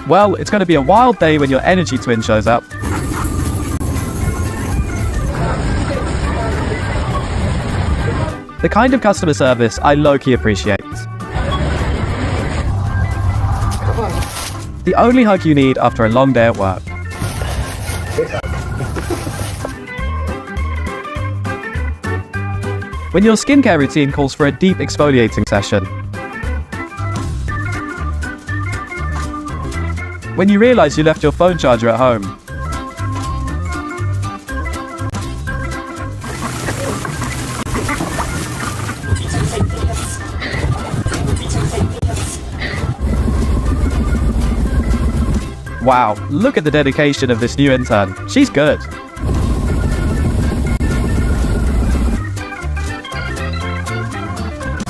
Well, it's going to be a wild day when your energy twin shows up. The kind of customer service I low-key appreciate. The only hug you need after a long day at work. When your skincare routine calls for a deep exfoliating session. When you realize you left your phone charger at home. Wow, look at the dedication of this new intern. She's good.